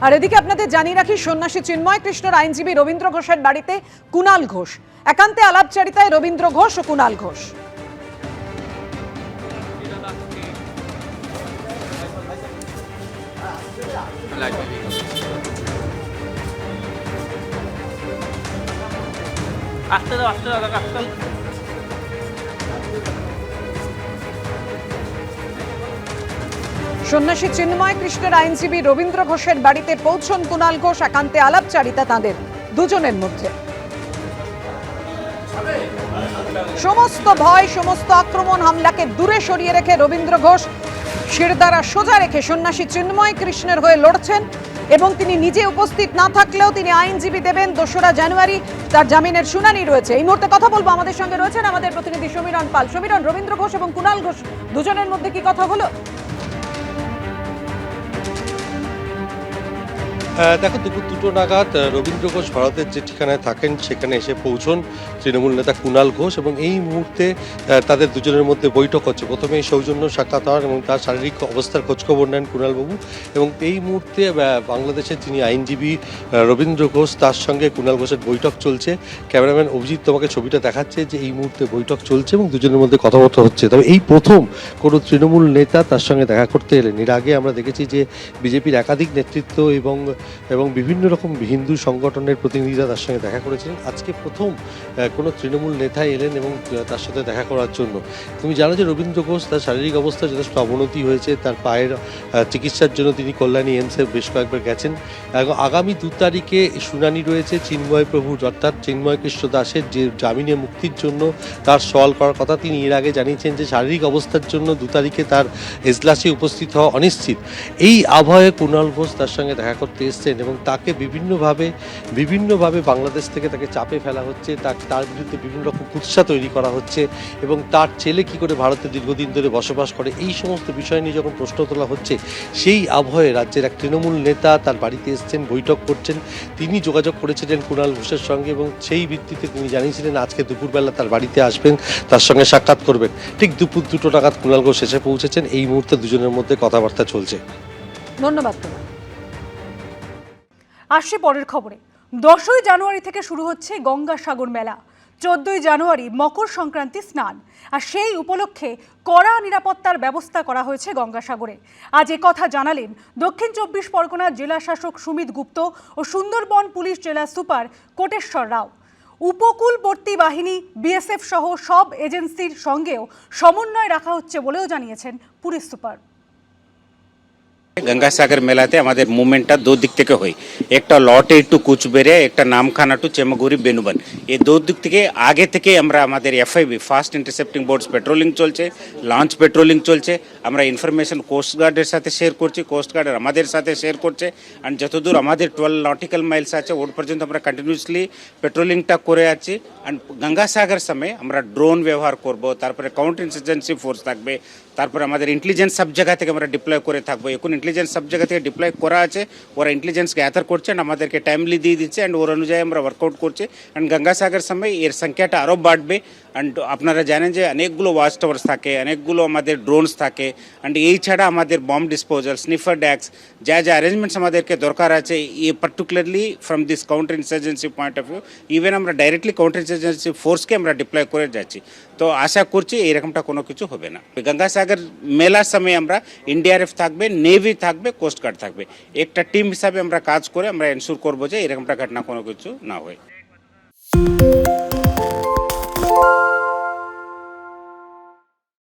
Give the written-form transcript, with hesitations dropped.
আর এদিকে আপনাদের জানিয়ে রাখি, সন্ন্যাসী চিন্ময় কৃষ্ণর আইনজীবী রবীন্দ্র ঘোষের বাড়িতে কুণাল ঘোষ। একান্তে আলাপচারিতায় রবীন্দ্র ঘোষ ও কুণাল ঘোষ। সন্ন্যাসী চিন্ময় কৃষ্ণের আইনজীবী রবীন্দ্র ঘোষের বাড়িতে পৌঁছন কুণাল ঘোষ। একান্তে আলাপচারিতা তাদের দুজনের মধ্যে। সমস্ত ভয়, সমস্ত আক্রমণ হামলাকে দূরে সরিয়ে রেখে রবীন্দ্র ঘোষ শিরদাঁড়া সোজা রেখে সন্ন্যাসী চিন্ময় কৃষ্ণের হয়ে লড়ছেন এবং তিনি নিজে উপস্থিত না থাকলেও তিনি আইনজীবী দেবেন। 2রা জানুয়ারি তার জামিনের শুনানি রয়েছে। এই মুহূর্তে কথা বলবো, আমাদের সঙ্গে রয়েছেন আমাদের প্রতিনিধি সমীরণ পাল। সমীরণ, রবীন্দ্র ঘোষ এবং কুণাল ঘোষ দুজনের মধ্যে কি কথা হলো? দেখো, দুপুর 2টো নাগাদ রবীন্দ্র ঘোষ ভারতের যে ঠিকানায় থাকেন সেখানে এসে পৌঁছন তৃণমূল নেতা কুণাল ঘোষ, এবং এই মুহূর্তে তাদের দুজনের মধ্যে বৈঠক হচ্ছে। প্রথমে সৌজন্য সাক্ষাৎ হন এবং তার শারীরিক অবস্থার খোঁজখবর নেন কুণালবাবু, এবং এই মুহূর্তে বাংলাদেশের যিনি আইনজীবী রবীন্দ্র ঘোষ তার সঙ্গে কুণাল ঘোষের বৈঠক চলছে। ক্যামেরাম্যান অভিজিৎ তোমাকে ছবিটা দেখাচ্ছে যে এই মুহূর্তে বৈঠক চলছে এবং দুজনের মধ্যে কথাবার্তা হচ্ছে। তবে এই প্রথম কোনো তৃণমূল নেতা তার সঙ্গে দেখা করতে এলেন। এর আগে আমরা দেখেছি যে বিজেপির একাধিক নেতৃত্ব এবং বিভিন্ন রকম হিন্দু সংগঠনের প্রতিনিধিরা তার সঙ্গে দেখা করেছিলেন। আজকে প্রথম কোনো তৃণমূল নেতা এলেন এবং তার সাথে দেখা করার জন্য। তুমি জানো যে রবীন্দ্র ঘোষ তার শারীরিক অবস্থা যথেষ্ট অবনতি হয়েছে। তার পায়ের চিকিৎসার জন্য তিনি কল্যাণী এমসে বেশ কয়েকবার গেছেন। আগামী 2 তারিখে শুনানি রয়েছে চিন্ময় প্রভুর, অর্থাৎ চিন্ময় কৃষ্ণ দাসের যে জামিনে মুক্তির জন্য তার সওয়াল করার কথা। তিনি এর আগে জানিয়েছেন যে শারীরিক অবস্থার জন্য 2 তারিখে তার এজলাসে উপস্থিত হওয়া অনিশ্চিত। এই আবহে কুণাল ঘোষ তার সঙ্গে দেখা করতে এসছেন এবং তাকে বিভিন্নভাবে বাংলাদেশ থেকে তাকে চাপে ফেলা হচ্ছে, তার বিরুদ্ধে বিভিন্ন রকম কুৎসা তৈরি করা হচ্ছে, এবং তার ছেলে কি করে ভারতে দীর্ঘদিন ধরে বসবাস করে, এই সমস্ত বিষয় নিয়ে যখন প্রশ্ন তোলা হচ্ছে, সেই আবহে রাজ্যের এক তৃণমূল নেতা তার বাড়িতে এসছেন, বৈঠক করছেন। তিনি যোগাযোগ করেছিলেন কুণাল ঘোষের সঙ্গে এবং সেই ভিত্তিতে তিনি জানিয়েছিলেন আজকে দুপুরবেলা তার বাড়িতে আসবেন, তার সঙ্গে সাক্ষাৎ করবেন। ঠিক দুপুর 2টো নাগাদ কুণাল ঘোষ এসে পৌঁছেছেন। এই মুহূর্তে দুজনের মধ্যে কথাবার্তা চলছে। ধন্যবাদ তোমার। আসছে পরের খবরে। 10ই জানুয়ারি থেকে শুরু হচ্ছে গঙ্গাসাগর মেলা। 14ই জানুয়ারি মকর সংক্রান্তি স্নান, আর সেই উপলক্ষে কড়া নিরাপত্তার ব্যবস্থা করা হয়েছে গঙ্গাসাগরে। আজ কথা জানালেন দক্ষিণ 24 পরগনার জেলা শাসক সুমিত গুপ্ত ও সুন্দরবন পুলিশ জেলা সুপার কোটেশ্বর রাও। উপকূলবর্তী বাহিনী, বিএসএফ সহ সব এজেন্সির সঙ্গেও সমন্বয় রাখা হচ্ছে বলেও জানিয়েছেন পুলিশ সুপার। গঙ্গাসাগর মেলাতে আমাদের মুভমেন্টটা 2 দিক থেকে হয়। একটা লটে টু কুচবেড়িয়া, একটা নামখানা টু চেমাগুড়ি বেনুবন। এই 2 দিক থেকে আগে থেকে আমরা আমাদের FIB fast intercepting boats patrolling চলছে, লঞ্চ পেট্রোলিং চলছে। আমরা ইনফরমেশন কোস্টগার্ডের সাথে শেয়ার করছি, কোস্টগার্ড আমাদের সাথে শেয়ার করছে। অ্যান্ড যতদূর আমাদের 12 নটিক্যাল মাইলস আছে ওর পর্যন্ত আমরা কন্টিনিউসলি পেট্রোলিংটা করে আছি। অ্যান্ড গঙ্গাসাগর সময় আমরা ড্রোন ব্যবহার করব, তারপরে কাউন্টার ইনসার্জেন্সি ফোর্স থাকবে, তারপরে আমাদের ইন্টেলিজেন্স সব জায়গা থেকে আমরা ডিপ্লয় করে থাকবো। এখন ইন্টেলিজেন্স সব জায়গা থেকে ডিপ্লয় করা আছে, ওরা ইন্টেলিজেন্স গ্যাদার করছে অ্যান্ড আমাদেরকে টাইমলি দিয়ে দিচ্ছে, অ্যান্ড ওর অনুযায়ী আমরা ওয়ার্কআউট করছি। অ্যান্ড গঙ্গাসাগর সময় এর সংখ্যাটা আরও বাড়বে। অ্যান্ড আপনারা জানেন যে অনেকগুলো ওয়াচ টাওয়ার্স থাকে, অনেকগুলো আমাদের ড্রোনস থাকে, অ্যান্ড এই ছাড়া আমাদের বম্ব ডিসপোজাল, স্নিফার ড্যাক্স, যা অ্যারেঞ্জমেন্টস আমাদেরকে দরকার আছে, এই particularly from this counter insurgency point of view, even আমরা ডাইরেক্টলি কাউন্টার ইনসার্জেন্সি ফোর্সকে আমরা ডিপ্লয় করে যাচ্ছি। তো আশা করছি এরকমটা কোনো কিছু হবে না। গঙ্গাসাগর মেলার সময় আমরা এনডিআরএফ থাকবে, নেভি থাকবে, কোস্টগার্ড থাকবে। একটা টিম হিসাবে আমরা কাজ করে আমরা এনশিওর করবো যে এরকমটা ঘটনা কোনো কিছু না হয়।